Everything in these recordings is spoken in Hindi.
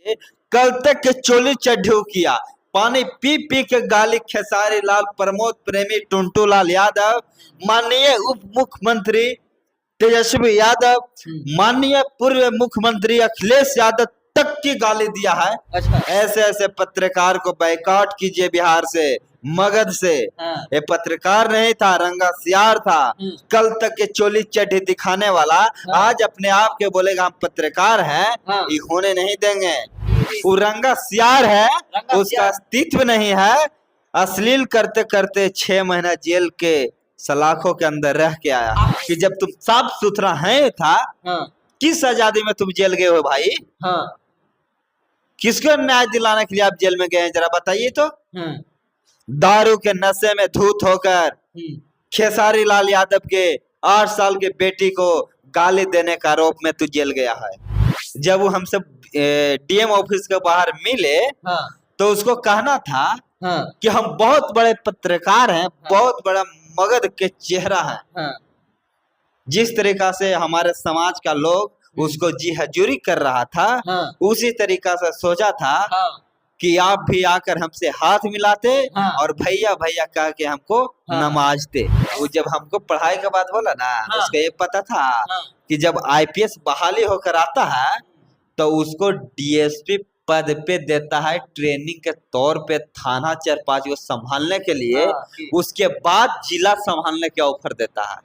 कल तक के चोली चड्ढू किया, पानी पी पी के गाली खेसारी लाल, प्रमोद प्रेमी, टुनटू लाल यादव, माननीय उप मुख्यमंत्री तेजस्वी यादव, माननीय पूर्व मुख्यमंत्री अखिलेश यादव तक की गाली दिया है। अच्छा। ऐसे ऐसे पत्रकार को बाइकआउट कीजिए बिहार से, मगध से। हाँ। ये पत्रकार नहीं था, रंगा सियार था। कल तक के चोली चड्ढी दिखाने वाला आज अपने आप के बोलेगा हम पत्रकार हैं। ये होने नहीं देंगे। वो रंगा सियार है, उसका अस्तित्व नहीं है। अश्लील करते करते 6 महीना जेल के सलाखों के अंदर रह के आया कि जब तुम साफ सुथरा है था, किस आजादी में तुम जेल गए हो भाई? किसको न्याय दिलाने के लिए आप जेल में गए हैं, जरा बताइए तो। दारू के नशे में धूत होकर खेसारी लाल यादव के 8 साल के बेटी को गाली देने का आरोप में तू जेल गया है। जब वो हमसे डीएम ऑफिस के बाहर मिले तो उसको कहना था कि हम बहुत बड़े पत्रकार हैं, बहुत बड़ा मगध के चेहरा है। जिस तरीका से हमारे समाज का लोग उसको जी हजूरी कर रहा था, उसी तरीका से सोचा था कि आप भी आकर हमसे हाथ मिलाते और भैया भैया कह के हमको नमाजते। वो जब हमको पढ़ाई के बाद बोला ना, उसको ये पता था कि जब आईपीएस बहाली होकर आता है तो उसको डीएसपी पद पे देता है ट्रेनिंग के तौर पे, थाना 4-5 को संभालने के लिए। उसके बाद जिला संभालने के ऑफर देता है।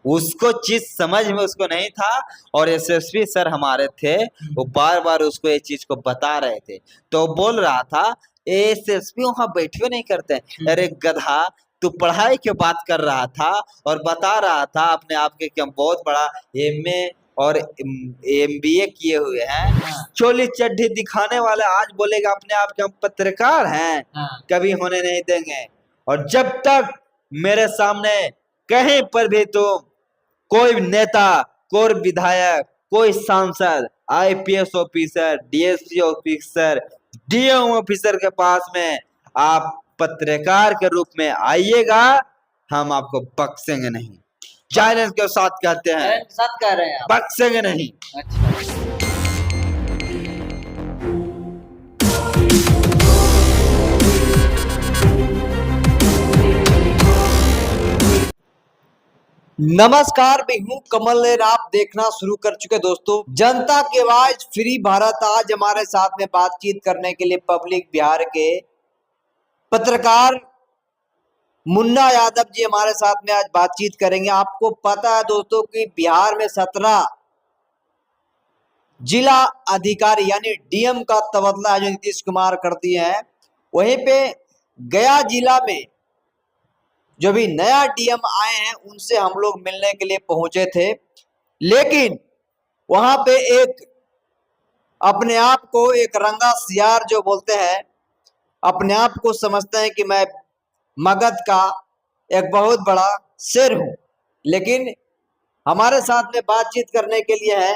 उसको चीज समझ में उसको नहीं था, और एसएसपी सर हमारे थे, वो बार बार उसको ये चीज को बता रहे थे। तो बोल रहा था एसएसपी वहां बैठे नहीं करते। अरे गधा, तू पढ़ाई की बात कर रहा था और बता रहा था अपने आप के कि हम बहुत बड़ा एमए और एमबीए किए हुए हैं। चोली चड्ढी दिखाने वाले आज बोलेगा अपने आप के हम पत्रकार हैं। कभी होने नहीं देंगे। और जब तक मेरे सामने कहीं पर भी तुम कोई नेता, कोई विधायक, कोई सांसद, IPS officer, DSP officer, DM officer के पास में आप पत्रकार के रूप में आइएगा, हम आपको बख्शेंगे नहीं। चैलेंज के साथ कहते हैं, साथ कह रहे हैं, बख्शेंगे नहीं। अच्छा। नमस्कार, मैं हूं कमल। आप देखना शुरू कर चुके दोस्तों जनता की आवाज फ्री भारत। आज हमारे साथ में बातचीत करने के लिए पब्लिक बिहार के पत्रकार मुन्ना यादव जी हमारे साथ में आज बातचीत करेंगे। आपको पता है दोस्तों कि बिहार में 17 जिला अधिकारी यानी डीएम का तबादला है जो नीतीश कुमार कर दिए हैं। वहीं पे गया जिला में जो भी नया डीएम आए हैं उनसे हम लोग मिलने के लिए पहुंचे थे, लेकिन वहां पे एक अपने आप को एक रंगा सियार जो बोलते हैं, अपने आप को समझते हैं कि मैं मगध का एक बहुत बड़ा शेर हूं। लेकिन हमारे साथ में बातचीत करने के लिए है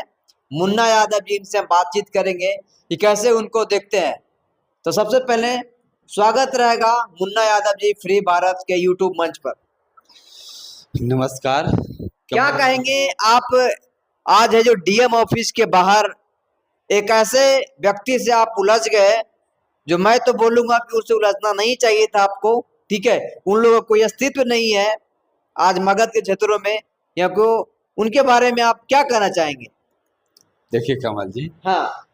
मुन्ना यादव जी, इनसे हम बातचीत करेंगे कि कैसे उनको देखते हैं। तो सबसे पहले स्वागत रहेगा मुन्ना यादव जी फ्री भारत के यूट्यूब मंच पर। नमस्कार। क्या कहेंगे आप? आज है जो डीएम ऑफिस के बाहर एक ऐसे व्यक्ति से आप उलझ गए जो मैं तो बोलूंगा कि उससे उलझना नहीं चाहिए था आपको। ठीक है, उन लोगों का कोई अस्तित्व नहीं है आज मगध के क्षेत्रों में, या को उनके बारे में आप क्या कहना चाहेंगे? देखिए कमल जी, हाँ,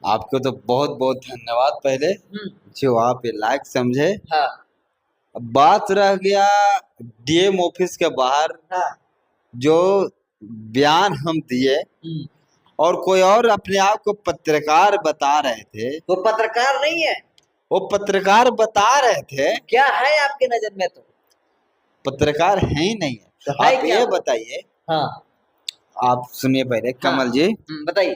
आपको तो बहुत बहुत धन्यवाद पहले जो आप ये लायक समझे। हाँ, अब बात रह गया डीएम ऑफिस के बाहर हाँ, जो बयान हम दिए और कोई और अपने आप को पत्रकार बता रहे थे। वो पत्रकार नहीं है, वो पत्रकार बता रहे थे। क्या है आपके नजर में? तो पत्रकार है ही नहीं है। तो है आप क्या? ये बताइए। हाँ, आप सुनिए पहले कमल जी, बताइए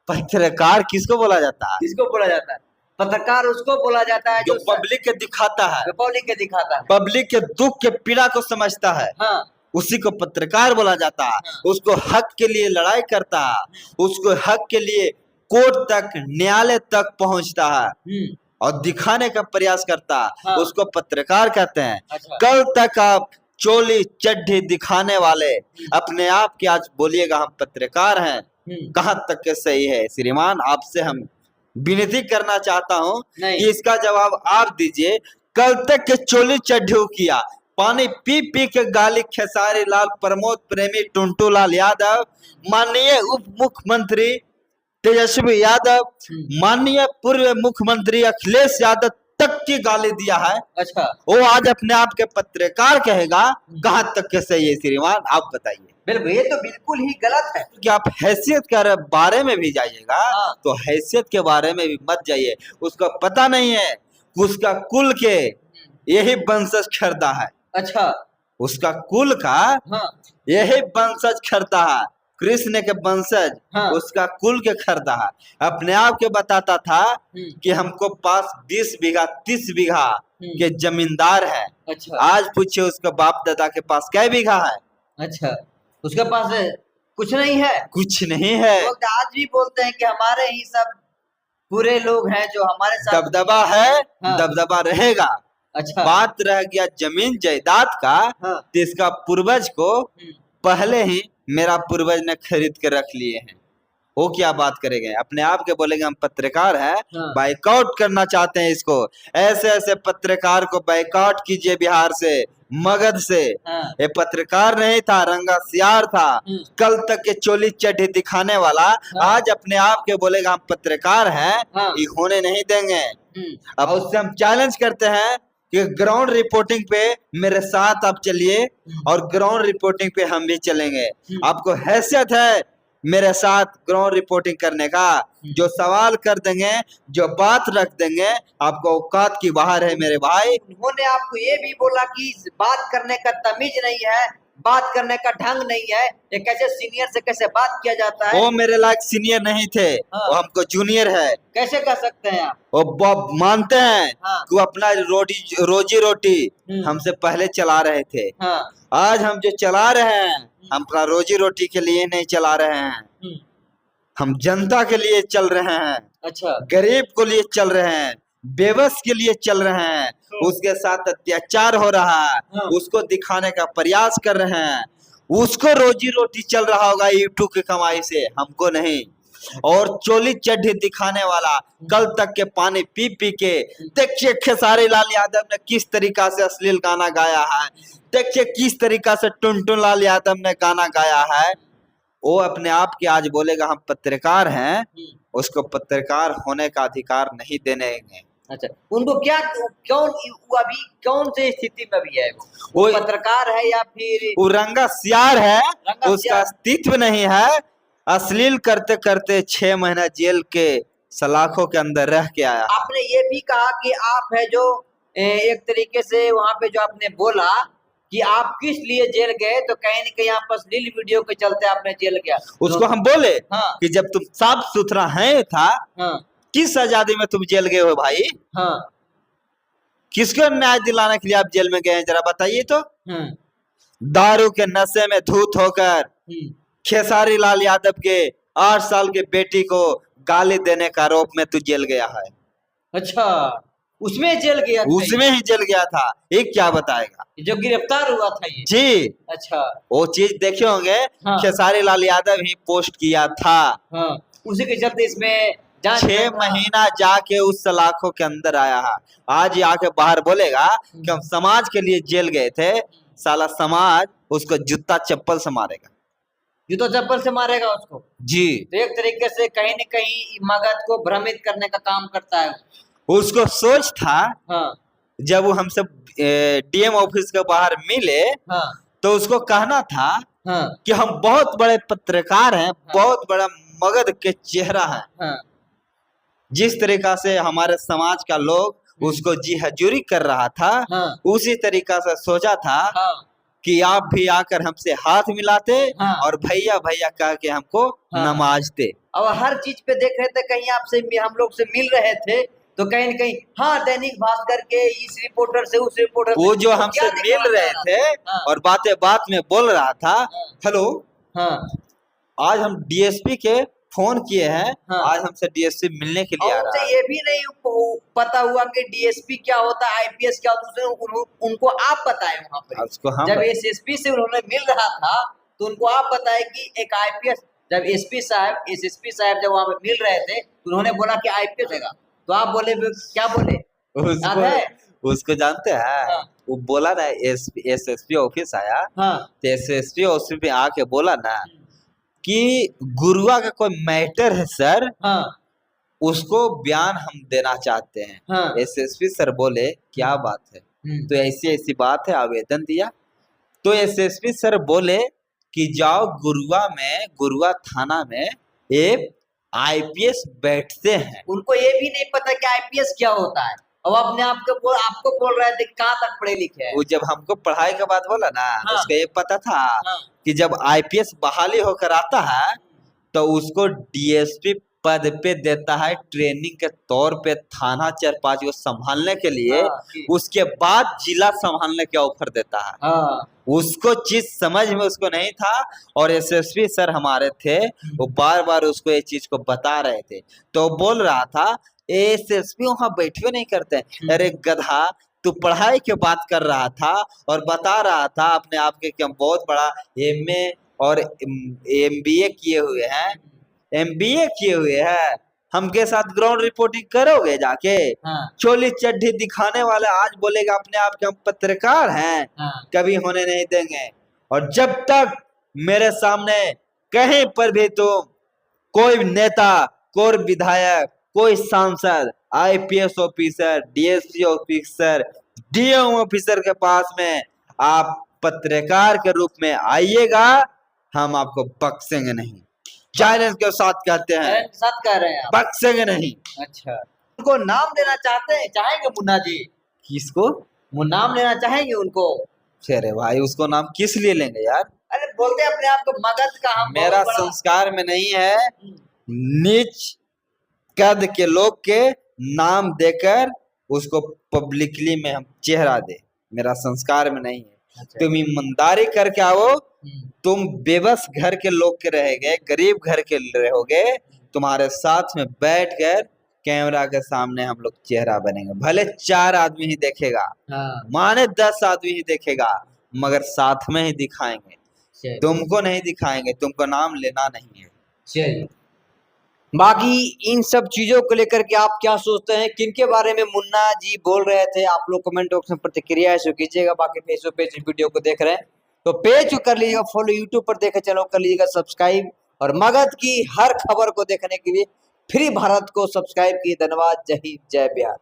पत्रकार किसको बोला जाता है? किसको बोला जाता है? पत्रकार उसको बोला जाता है जो पब्लिक के दिखाता है, पब्लिक के दिखाता है, पब्लिक के दुख के पीड़ा को समझता है। हाँ, उसी को पत्रकार बोला जाता है। उसको हक के लिए लड़ाई करता है, उसको हक के लिए कोर्ट तक, न्यायालय तक पहुंचता है और दिखाने का प्रयास करता है। हाँ। उसको पत्रकार कहते हैं। अच्छा। कल तक आप चोली चड्ढी दिखाने वाले अपने आप के आज बोलिएगा हम पत्रकार हैं, कहां तक के सही है? श्रीमान, आपसे हम विनती करना चाहता हूँ नहीं। कि इसका जवाब आप दीजिए। कल तक के चोली चड्ढू किया, पानी पी पी के गाली खेसारी लाल, प्रमोद प्रेमी, टुंटू लाल यादव, माननीय उप मुख्यमंत्री तेजस्वी यादव, माननीय पूर्व मुख्यमंत्री अखिलेश यादव तक की गाली दिया है। अच्छा, वो आज अपने आप के पत्रकार कहेगा, कहां तक के सही है श्रीमान, आप बताइए। बिल्कुल, ये तो बिल्कुल ही गलत है। कि आप हैसियत के बारे में भी जाइएगा, हाँ। तो हैसियत के बारे में भी मत जाइए। उसको पता नहीं है कि उसका कुल के यही वंशज खरीदा है। अच्छा, उसका कुल का हाँ, यही वंशज खरीदा है, कृष्ण के वंशज। हाँ। उसका कुल के खरीदा है। अपने आप के बताता था कि हमको पास 20 बीघा 30 बीघा के जमींदार है। अच्छा, आज पूछिए उसका बाप दादा के पास कै बीघा है? अच्छा, उसके पास कुछ नहीं है। कुछ नहीं है। लोग आज भी बोलते हैं कि हमारे ही सब पूरे लोग हैं जो हमारे साथ। दबदबा है, हाँ। दबदबा रहेगा। अच्छा, बात रह गया जमीन जायदाद का, हाँ। तो इसका पूर्वज को पहले ही मेरा पूर्वज ने खरीद के रख लिए हैं। वो क्या बात करेंगे? अपने आप के बोलेंगे हम पत्रकार हैं, हाँ। बाइकआउट करना चाहते हैं इसको। ऐसे ऐसे पत्रकार को बाइकआउट कीजिए बिहार से, मगध से। हाँ। ये पत्रकार नहीं था, रंगा सियार था। कल तक के चोली चड्ढी दिखाने वाला आज अपने आप के बोलेगा हम पत्रकार हैं। हाँ। ये होने नहीं देंगे। अब उससे हम चैलेंज करते हैं कि ग्राउंड रिपोर्टिंग पे मेरे साथ आप चलिए, और ग्राउंड रिपोर्टिंग पे हम भी चलेंगे। आपको हैसियत है मेरे साथ ग्राउंड रिपोर्टिंग करने का? जो सवाल कर देंगे, जो बात रख देंगे, आपको औकात की बाहर है मेरे भाई। उन्होंने आपको ये भी बोला कि बात करने का तमीज नहीं है, बात करने का ढंग नहीं है, ये कैसे सीनियर से कैसे बात किया जाता है। वो मेरे लायक सीनियर नहीं थे। हाँ। वो हमको जूनियर है। कैसे कर सकते हैं आप? वो मानते हैं हाँ। कि वो अपना रोजी रोटी हमसे पहले चला रहे थे। हाँ। आज हम जो चला रहे हैं, हम अपना रोजी रोटी के लिए नहीं चला रहे हैं, हम जनता के लिए चल रहे हैं। अच्छा, गरीब को लिए चल रहे हैं, बेबस के लिए चल रहे हैं। उसके साथ अत्याचार हो रहा है, उसको दिखाने का प्रयास कर रहे हैं। उसको रोजी रोटी चल रहा होगा यूट्यूब की कमाई से, हमको नहीं। और चोली चड्ढी दिखाने वाला कल तक के पानी पी पी के, देखिए खेसारी लाल यादव ने किस तरीका से अश्लील गाना गाया है, देखिए किस तरीका से टुनटुन लाल यादव ने गाना गाया है। वो अपने आप के आज बोलेगा हम पत्रकार हैं, उसको पत्रकार होने का अधिकार नहीं देंगे। अच्छा, उनको क्या क्यों वो अभी कौन से स्थिति में भी है? वो पत्रकार है या फिर वो रंगा सियार है? रंगा उसका सियार। अस्तित्व नहीं है। अश्लील करते करते 6 महीना जेल के सलाखों के अंदर रह के आया। आपने ये भी कहा कि आप है जो एक तरीके से वहां पे जो आपने बोला कि आप किस लिए जेल गए, तो कहीं न कहीं आप अश्लील वीडियो के चलते आपने जेल गया। उसको हम बोले हाँ। कि जब तुम साफ सुथरा है था, हाँ। किस आजादी में तुम जेल गए हो भाई? हाँ। किसको न्याय दिलाने के लिए आप जेल में गए हैं, जरा बताइए तो। दारू के नशे में धूत होकर खेसारी लाल यादव के 8 साल के बेटी को गाली देने का आरोप में तू जेल गया है। अच्छा, उसमें जेल गया था? उसमें ही जेल गया था। ये क्या बताएगा? जो गिरफ्तार हुआ था ये? जी। अच्छा, वो चीज देखे होंगे। हाँ। खेसारी लाल यादव ही पोस्ट किया था। हाँ। उसी के चलते इसमें 6 महीना जाके उस सलाखों के अंदर आया है। आज आके बाहर बोलेगा कि हम समाज के लिए जेल गए थे। साला समाज उसको जूता चप्पल से मारेगा। जूता चप्पल से मारेगा उसको? जी। तो एक तरीके से कहीं न कहीं मगध को भ्रमित करने का काम करता है। उसको सोच था, हाँ। जब वो हमसे डीएम ऑफिस के बाहर मिले, हाँ। तो उसको कहना था हाँ। कि हम बहुत बड़े पत्रकार हैं, बहुत बड़ा मगध के चेहरा हैं। हाँ। जिस तरीका से हमारे समाज का लोग उसको जी हजूरी कर रहा था, हाँ। उसी तरीका से सोचा था हाँ। कि आप भी आकर हमसे हाथ मिलाते, हाँ। और भैया भैया कह के हमको नमाजते। अब हर चीज पे देख रहे थे, कहीं आपसे हम लोग से मिल रहे थे तो कहीं न कहीं हाँ दैनिक भास्कर के इस रिपोर्टर से उस रिपोर्टर से वो जो हमसे मिल रहे थे और बातें बात में बोल रहा था, हेलो आज हम डीएसपी के फोन किए हैं, आज हमसे डीएसपी मिलने के लिए आ रहा है। ये भी नहीं पता हुआ कि डीएसपी क्या होता है, आईपीएस क्या होता है, उनको आप बताए वहां पर। जब एसएसपी से उन्होंने मिल रहा था तो उनको आप बताए कि एक आईपीएस जब एसपी साहब एसएसपी साहब जब वहां पे मिल रहे थे तो उन्होंने बोला कि आईपीएस होगा, तो आप बोले क्या बोले, याद है? उसको जानते हैं? हाँ। वो बोला ना, एसएसपी ऑफिस आया, हाँ तो एसएसपी ऑफिस पे आके बोला ना कि गुरुआ का कोई मैटर है सर, हाँ उसको बयान हम देना चाहते हैं। हाँ एसएसपी सर बोले क्या बात है, तो ऐसी ऐसी बात है, आवेदन दिया। तो एसएसपी सर बोले कि जाओ गुरुआ थाना में एक आईपीएस बैठते हैं। उनको ये भी नहीं पता कि आईपीएस क्या होता है, अब अपने आपको बोल रहे थे कहाँ तक पढ़े लिखे हैं। वो जब हमको पढ़ाई के बाद बोला ना, हाँ। उसको ये पता था हाँ। कि जब आईपीएस बहाली होकर आता है तो उसको डीएसपी पद पे देता है ट्रेनिंग के तौर पे, थाना 4-5 को संभालने के लिए। हाँ। उसके बाद जिला संभालने के ऑफर देता है। हाँ। उसको चीज समझ में उसको नहीं था, और एसएसपी सर हमारे थे, वो बार बार उसको ये चीज को बता रहे थे। तो बोल रहा था एसएसपी वहां बैठे नहीं करते। अरे गधा, तू पढ़ाई की बात कर रहा था और बता रहा था अपने आप के कि हम बहुत बड़ा एमए और एमबीए किए हुए हैं, एमबीए किए हुए हैं, हमके साथ ग्राउंड रिपोर्टिंग करोगे जाके? हाँ। चोली चड्ढी दिखाने वाले आज बोलेगा अपने आप के हम पत्रकार हैं। हाँ। कभी होने नहीं देंगे। और जब तक मेरे सामने कहीं पर भी तुम कोई नेता, कोई विधायक, कोई सांसद, IPS officer, DSP officer, DM officer के पास में आप पत्रकार के रूप में आइएगा, हम आपको बख्शेंगे नहीं। चैलेंज के साथ कहते हैं, साथ कह रहे हैं आप। बख्शेंगे नहीं। अच्छा, उनको नाम लेना चाहेंगे मुन्ना जी? किसको? वो नाम लेना चाहेंगे उनको? अरे भाई, उसको नाम किस लिए लेंगे यार? अरे बोलते हैं अपने आप को मगध का हम मेरा संस्कार में नहीं है नीच कद के लोग के नाम देकर उसको पब्लिकली में हम चेहरा दे, मेरा संस्कार में नहीं है। अच्छा। तुम ईमानदारी करके आओ, तुम बेबस घर के लोग के रहेंगे, गरीब घर के रहोगे, तुम्हारे साथ में बैठकर कैमरा के सामने हम लोग चेहरा बनेंगे। भले 4 आदमी ही देखेगा, हाँ। माने 10 आदमी ही देखेगा, मगर साथ में ही दिखाएंगे, चलिए। तुमको नहीं दिखाएंगे, तुमको नाम लेना नहीं है। चलिए, बाकी इन सब चीजों को लेकर के आप क्या सोचते हैं, किनके बारे में मुन्ना जी बोल रहे थे, आप लोग कमेंट बॉक्स में प्रतिक्रिया ऐसे कीजिएगा। बाकी फेसबुक पेज वीडियो को देख रहे हैं तो पेज को कर लीजिएगा फॉलो, यूट्यूब पर देखे चैनल कर लीजिएगा सब्सक्राइब, और मगध की हर खबर को देखने के लिए फ्री भारत को सब्सक्राइब कीजिए। धन्यवाद। जय हिंद, जय बिहार।